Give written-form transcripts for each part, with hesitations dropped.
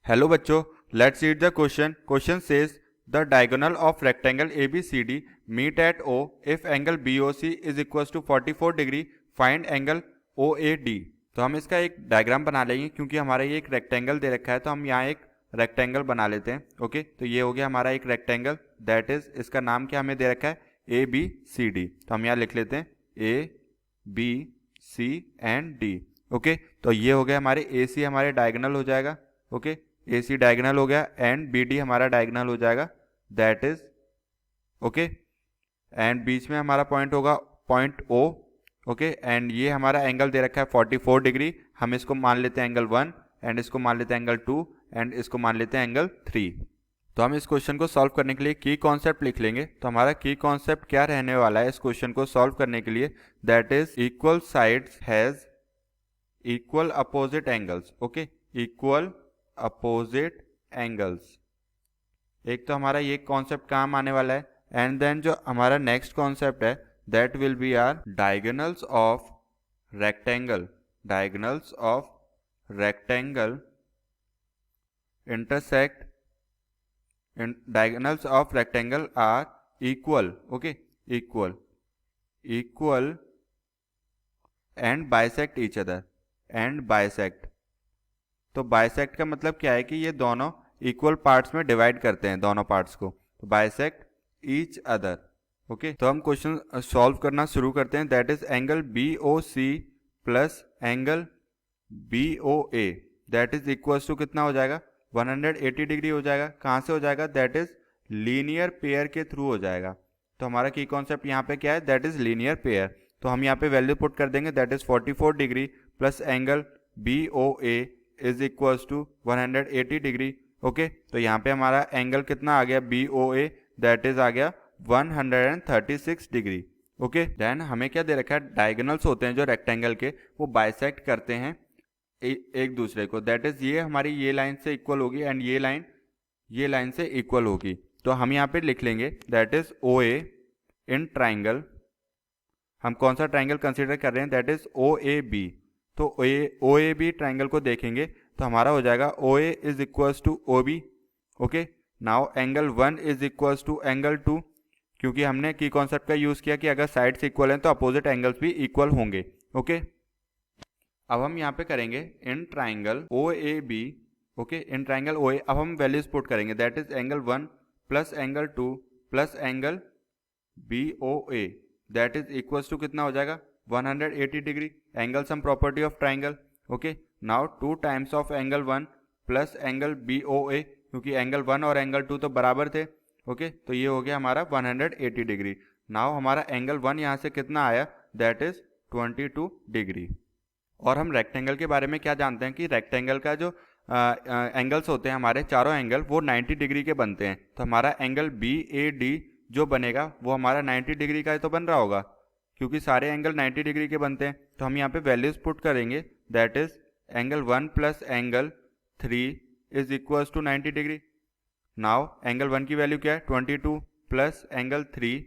Hello बच्चों, let's read the question. Question says the diagonal of rectangle ABCD meet at O if angle BOC is equal to 44 degree. Find angle OAD. तो हम इसका एक diagram बना लेंगे क्योंकि हमारा ये एक रेक्टेंगल दे रखा है, तो हम यहाँ एक रेक्टेंगल बना लेते हैं. ओके, तो ये हो गया हमारा एक रेक्टेंगल. दैट इज, इसका नाम क्या हमें दे रखा है, ABCD. तो हम यहाँ लिख लेते हैं ABC एंड D. ओके, तो ये हो गया हमारे AC हमारे डायगोनल हो जाएगा. ओके, AC डायगोनल हो गया एंड BD हमारा डायगोनल हो जाएगा. दैट इज ओके, एंड बीच में हमारा पॉइंट होगा पॉइंट O. ओके, एंड ये हमारा एंगल दे रखा है 44 डिग्री. हम इसको मान लेते हैं एंगल 1 एंड इसको मान लेते हैं एंगल 2 एंड इसको मान लेते हैं एंगल 3. तो हम इस क्वेश्चन को सॉल्व करने के लिए की कॉन्सेप्ट लिख लेंगे. तो हमारा की कॉन्सेप्ट क्या रहने वाला है इस क्वेश्चन को सॉल्व करने के लिए, that is equal sides has equal opposite angles. Okay, equal opposite angles. एक तो हमारा ये कॉन्सेप्ट काम आने वाला है. एंड देन जो हमारा नेक्स्ट कॉन्सेप्ट है that will be are diagonals of rectangle. Diagonals of rectangle intersect diagonals of rectangle are equal. Okay, equal and bisect each other. and bisect, तो bisect का मतलब क्या है कि ये दोनों इक्वल पार्ट्स में डिवाइड करते हैं दोनों पार्ट्स को. तो bisect each other. ओके, तो हम क्वेश्चन सॉल्व करना शुरू करते हैं. That is angle BOC plus angle BOA that is equal to कितना हो जाएगा, 180 डिग्री हो जाएगा. कहाँ से हो जाएगा, दैट इज लीनियर पेयर के थ्रू हो जाएगा. तो हमारा की कॉन्सेप्ट यहाँ पे क्या है, दैट इज लीनियर पेयर. तो हम यहाँ पे वैल्यू पुट कर देंगे. That is 44 degree plus angle BOA is equal to 180 degree. Okay, तो यहाँ पे हमारा एंगल कितना आ गया BOA, दैट इज आ गया 136 डिग्री. ओके, देन हमें क्या दे रखा है, डायगोनल्स होते हैं जो रेक्टेंगल के, वो बाइसेक्ट करते हैं एक दूसरे को. दैट इज ये हमारी ये लाइन से इक्वल होगी एंड ये लाइन से इक्वल होगी. तो हम यहाँ पे लिख लेंगे that is OA in triangle. हम कौन सा ट्राइंगल कंसीडर कर रहे हैं, दैट इज OAB. तो OAB ट्राइंगल को देखेंगे तो हमारा हो जाएगा OA is equals to OB. Okay, now angle 1 is equals to angle 2, क्योंकि हमने की कॉन्सेप्ट का यूज किया कि अगर साइड्स इक्वल हैं तो अपोजिट एंगल्स भी इक्वल होंगे. ओके, अब हम यहाँ पे करेंगे in triangle OAB. Okay, in triangle OA अब हम वैल्यूज पुट करेंगे. That is angle 1 plus angle 2 plus angle BOA that is equals to कितना हो जाएगा, 180 degree. Angle sum property of triangle. Okay, now 2 times of angle 1 plus angle BOA, क्योंकि angle 1 और angle 2 तो बराबर थे. ओके, तो ये हो गया हमारा 180 डिग्री. नाउ हमारा एंगल 1 यहाँ से कितना आया, दैट इज 22 डिग्री. और हम रेक्टेंगल के बारे में क्या जानते हैं कि रेक्टेंगल का जो एंगल्स होते हैं हमारे चारों एंगल वो 90 डिग्री के बनते हैं. तो हमारा एंगल BAD जो बनेगा वो हमारा 90 डिग्री का तो बन रहा होगा, क्योंकि सारे एंगल 90 डिग्री के बनते हैं. तो हम यहाँ पे वैल्यूज पुट करेंगे. That is angle 1 plus angle 3 is equals to 90 degree. Now angle 1 की वैल्यू क्या है, 22 plus angle 3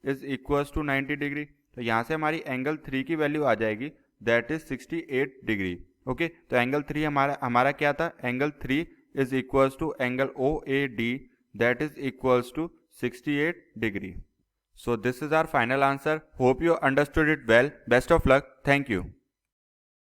is equals to 90 degree. तो यहाँ से हमारी एंगल 3 की वैल्यू आ जाएगी, दैट इज 68 डिग्री. ओके, तो एंगल 3 हमारा क्या था, angle 3 is equals to angle OAD that is equals to 68 degree. So this is our final answer. Hope you understood it well. Best of luck. Thank you.